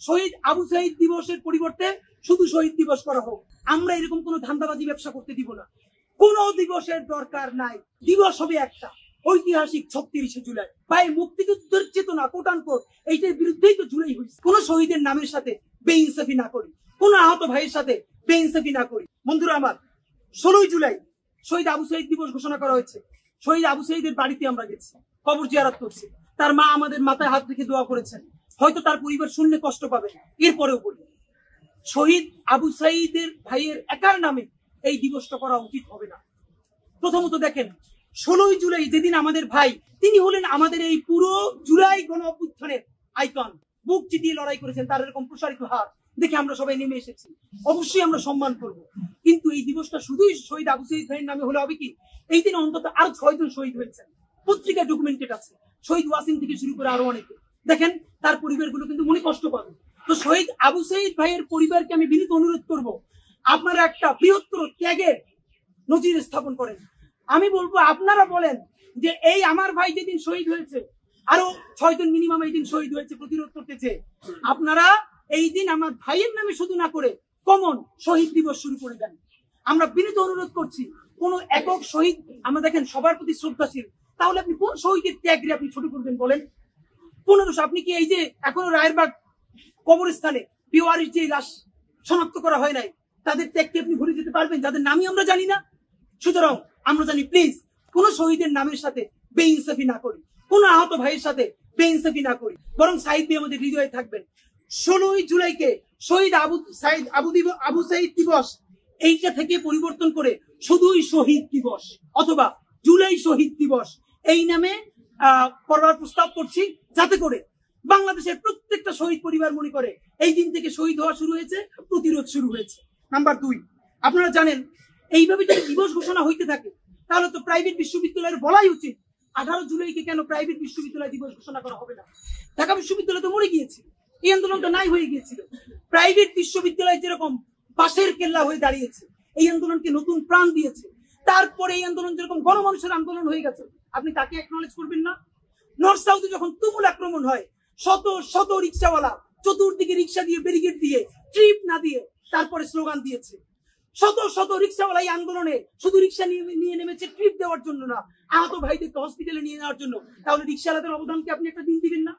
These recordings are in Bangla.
শহীদ আবু সাইদ দিবসের পরিবর্তে শুধু শহীদ দিবস করা হোক। আমরা এরকম কোনো ধান্দাবাজি ব্যবসা করতে দিব না। কোনো দিবসের দরকার নাই। দিবস হবে একটা, ঐতিহাসিক 36শে জুলাই। ভাই, মুক্তিযুদ্ধের চেতনা কোট আনকোট এইটার বিরুদ্ধেই তো জুলাই হয়েছে। কোন শহীদের নামের সাথে বেইনসাফি না করি, কোন আহত ভাইয়ের সাথে বেইনসাফি না করি। বন্ধুরা আমার, 16ই জুলাই শহীদ আবু সাইদ দিবস ঘোষণা করা হয়েছে। শহীদ আবু সাইদের বাড়িতে আমরা গেছি, কবর জিয়ারত করছি। তার মা আমাদের মাথায় হাত রেখে দোয়া করেছেন। হয়তো তার পরিবার শুনলে কষ্ট পাবে, এরপরেও বলি, শহীদ আবু সাইদের ভাইয়ের একার নামে এই দিবসটা করা উচিত হবে না। প্রথমত দেখেন, 16ই জুলাই যেদিন আমাদের ভাই, তিনি হলেন আমাদের এই পুরো জুলাই গণ অভ্যুত্থানের আইকন। বুক চিতিয়ে লড়াই করেছেন, তার এরকম প্রসারিত হাত দেখে আমরা সবাই নেমে এসেছি। অবশ্যই আমরা সম্মান করব, কিন্তু এই দিবসটা শুধুই শহীদ আবু সাইদ ভাইয়ের নামে হলে হবে কি? এই দিন অন্তত আরো 6 জন শহীদ হয়েছেন, পত্রিকায় ডকুমেন্টেড আছে। শহীদ ওয়াসিম থেকে শুরু করে আরো অনেকে। দেখেন, তার পরিবারগুলো কিন্তু মনে কষ্ট পাবে। তো শহীদ আবু সাইদ ভাইয়ের পরিবারকে আমি বিনীত অনুরোধ করব, আপনারা একটা বৃহত্তর ত্যাগের নজির স্থাপন করেন। আমি বলবো, আপনারা বলেন যে এই আমার ভাই যেদিন শহীদ হয়েছে, আরো 6 জন মিনিমাম এই দিন শহীদ হয়েছে প্রতিরোধ করতেছে। আপনারা এই দিন আমার ভাইয়ের নামে শুধু না করে কমন শহীদ দিবস শুরু করে দেন। আমরা বিনীত অনুরোধ করছি। কোন একক শহীদ, আমরা দেখেন সবার প্রতি শ্রদ্ধাশীল, তাহলে আপনি কোন শহীদের ত্যাগরে আপনি ছোট করবেন বলেন? 1500, আপনি কি এই যে এখনো রায়েরবাগ কবরস্থানে বিওয়ারির যে লাশ শনাক্ত করা হয় নাই, তাদের ত্যাগকে আপনি ভুলে যেতে পারবেন, যাদের নামই আমরা জানি না? সুতরাং আমরা জানি, প্লিজ কোন শহীদের নামের সাথে বেইনসাফি না করি, কোন আহত ভাইয়ের সাথে বেইনসাফি না করি, বরং সাইদ ভাই আমাদের হৃদয়ে থাকবেন। 16ই জুলাইকে শহীদ আবু সাইদ দিবস এইটা থেকে পরিবর্তন করে শুধুই শহীদ দিবস অথবা জুলাই শহীদ দিবস এই নামে করবার প্রস্তাব করছি, যাতে করে বাংলাদেশের প্রত্যেকটা শহীদ পরিবার মনে করে এই দিন থেকে শহীদ হওয়া শুরু হয়েছে, প্রতিরোধ শুরু হয়েছে। নাম্বার 2, আপনারা জানেন, এইভাবে যদি দিবস ঘোষণা হইতে থাকে তাহলে তো প্রাইভেট বিশ্ববিদ্যালয়ের বলাই উচিত 18 জুলাইকে কেন প্রাইভেট বিশ্ববিদ্যালয় দিবস ঘোষণা করা হবে না? ঢাকা বিশ্ববিদ্যালয় তো মরে গিয়েছে, এই আন্দোলনটা নাই হয়ে গিয়েছিল। প্রাইভেট বিশ্ববিদ্যালয় যেরকম বাঁশের কেল্লা হয়ে দাঁড়িয়েছে, এই আন্দোলনকে নতুন প্রাণ দিয়েছে। তারপরে এই আন্দোলন যেরকম গণমানুষের আন্দোলন হয়ে গেছে, আপনি তাকে অ্যাকনলেজ করবেন না? নর্থ সাউথে যখন তুমুল আক্রমণ হয়, শত শত রিক্সাওয়ালা চতুর্দিকে রিক্সা দিয়ে ব্যারিকেড দিয়ে ট্রিপ না দিয়ে তারপরে স্লোগান দিয়েছে। শত শত রিক্সাওয়ালা এই আন্দোলনে শুধু রিক্সা নিয়ে নেমেছে ট্রিপ দেওয়ার জন্য না, আহত ভাইদেরকে হসপিটালে নিয়ে নেওয়ার জন্য। তাহলে রিক্সাওয়ালাদের অবদানকে আপনি একটা দিন দিবেন না?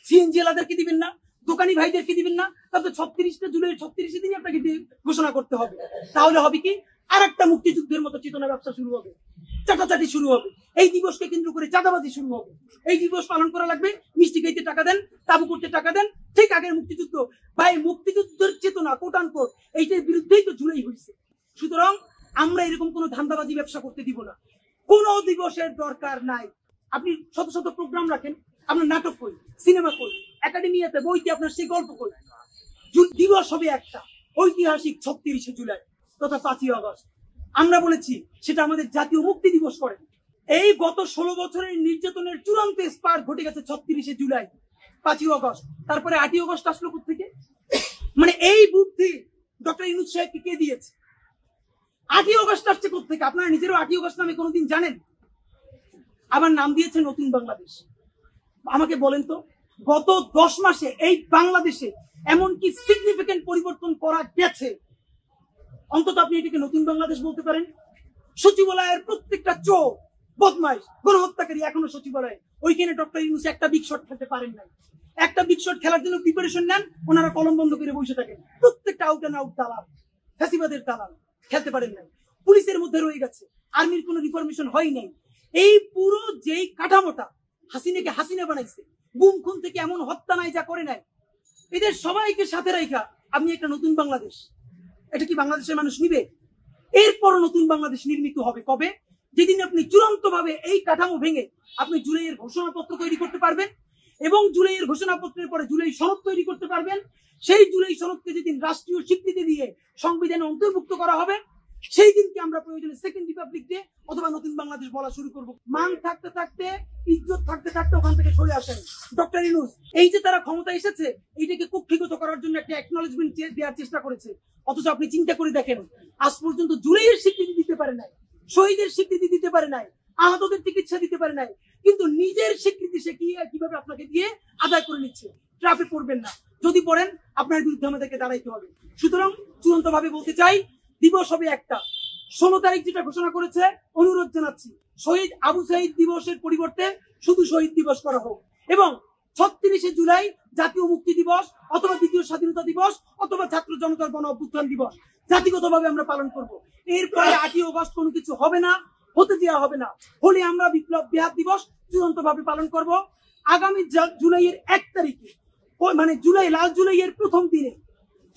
সিএনজি ওয়ালাদেরকে দিবেন না? দোকানি ভাইদেরকে দিবেন না? তাহলে 36 জুলাই 36 দিনই আপনাকে ঘোষণা করতে হবে। তাহলে হবে কি? আর একটা মুক্তিযুদ্ধের মতো চেতনা ব্যবসা শুরু হবে, চাটাচাটি শুরু হবে, এই দিবসকে কেন্দ্র করে চাঁদাবাজি শুরু হবে। এই দিবস পালন করা লাগবে, মিষ্টি খাইতে টাকা দেন, তাবু করতে টাকা দেন, ঠিক আগের মুক্তিযুদ্ধ। ভাই, মুক্তিযুদ্ধের চেতনা কোট আনকোট এইটার বিরুদ্ধেই তো জুলাই হয়েছে। সুতরাং আমরা এরকম কোনো ধান্দাবাজি ব্যবসা করতে দিব না। কোন দিবসের দরকার নাই। আপনি শত শত প্রোগ্রাম রাখেন, আপনার নাটক করি, সিনেমা করি, একাডেমিয়াতে বইতে আপনার সেই গল্প করি। দিবস হবে একটা, ঐতিহাসিক 36শে জুলাই তথা 5ই আগস্ট। আমরা বলেছি সেটা আমাদের জাতীয় মুক্তি দিবস করেন। এই গত 16 বছরের নির্যাতনের চূড়ান্ত স্পার ঘটে গেছে 36শে জুলাই, 5ই আগস্ট। তারপরে 8ই আগস্ট আসলো কোত্থেকে? মানে এই বুদ্ধি ডক্টর ইউনূস সাহেবকে কে দিয়েছে? 8ই আগস্ট আসছে কোত্থেকে? আপনারা নিজেরও 8ই আগস্ট নামে কোনোদিন জানেন? আবার নাম দিয়েছে নতুন বাংলাদেশ। আমাকে বলেন তো, গত 10 মাসে এই বাংলাদেশে এমন কি সিগনিফিকেন্ট পরিবর্তন করা গেছে অন্তত আপনি এটাকে নতুন বাংলাদেশ বলতে পারেন? সচিবালয়ের প্রত্যেকটা চোর, বদমাইশ, গণহত্যাকারী এখনো সচিবালয়ে। ওইখানে ডক্টর ইউনূস একটা বিগ শট খেলতে পারেন নাই। একটা বিগ শট খেলার জন্য প্রিপারেশন নেন, ওনারা কলম বন্ধ করে বসে থাকেন। প্রত্যেকটা আউট অ্যান্ড আউট দালাল, ফ্যাসিবাদের দালাল, খেলতে পারেন নাই। পুলিশের মধ্যে রয়ে গেছে, আর্মির কোনো রিফরমেশন হয় নাই। এই পুরো যেই কাঠামোটা হাসিনাকে হাসিনা বানাইছে, গুম খুন থেকে এমন হত্যা নাই যা করে নাই, এদের সবাইকে সাথে রাখা আপনি একটা নতুন বাংলাদেশ, এটা কি বাংলাদেশের মানুষ নিবে? এরপরও নতুন বাংলাদেশ নির্মিত হবে কবে? যেদিন আপনি চূড়ান্ত ভাবে এই কাঠামো ভেঙে আপনি জুলাইয়ের ঘোষণাপত্র তৈরি করতে পারবেন, এবং জুলাইয়ের ঘোষণাপত্রের পরে জুলাই সনদ তৈরি করতে পারবেন। সেই জুলাই সনদকে যেদিন রাষ্ট্রীয় স্বীকৃতি দিয়ে সংবিধানে অন্তর্ভুক্ত করা হবে, সেই দিনকে আমরা প্রয়োজনে সেকেন্ড রিপাবলিক ডে অথবা নতুন বাংলাদেশ বলা শুরু করব। মান থাকতে থাকতে, ইজ্জত থাকতে থাকতে ওখান থেকে সরে আসেন ডক্টর ইউনূস। এই যে তারা ক্ষমতা এসেছে, এইটাকে কুক্ষিগত করার জন্য একটা অ্যাকনলেজমেন্ট দেওয়ার চেষ্টা করেছে। অথচ আপনি চিন্তা করে দেখেন, আজ পর্যন্ত জুলাইয়ের স্বীকৃতি দিতে পারে নাই, শহীদের স্বীকৃতি দিতে পারে নাই, আহতদের চিকিৎসা দিতে পারে নাই, কিন্তু নিজের স্বীকৃতি সে কিভাবে আপনাকে দিয়ে আদায় করে নিচ্ছে। ট্রাফে পড়বেন না, যদি পড়েন আপনার বিরুদ্ধে আমাদেরকে দাঁড়াইতে হবে। সুতরাং চূড়ান্ত ভাবে বলতে চাই, দিবস হবে একটা। 16 তারিখ যেটা ঘোষণা করেছে, অনুরোধ জানাচ্ছি শহীদ আবু সাঈদ দিবসের পরিবর্তে শুধু শহীদ দিবস করা হোক, এবং 36শে জুলাই জাতীয় মুক্তি দিবস অথবা দ্বিতীয় স্বাধীনতা দিবস অথবা ছাত্র জনতার গণ অভ্যুত্থান দিবস জাতিগতভাবে আমরা পালন করব। এরপরে 8ই আগস্ট কোনো কিছু হবে না, হতে দেওয়া হবে না। হলে আমরা বিপ্লব বিহার দিবস চূড়ান্ত ভাবে পালন করব। আগামী জুলাইয়ের 1 তারিখে, মানে লাল জুলাইয়ের প্রথম দিনে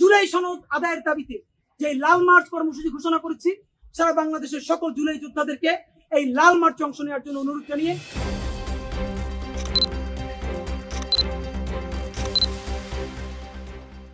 জুলাই সনদ আদায়ের দাবিতে যে লাল মার্চ কর্মসূচি ঘোষণা করেছি, সারা বাংলাদেশের সকল জুলাই যোদ্ধাদেরকে এই লাল মার্চে অংশ নেওয়ার জন্য অনুরোধ জানিয়ে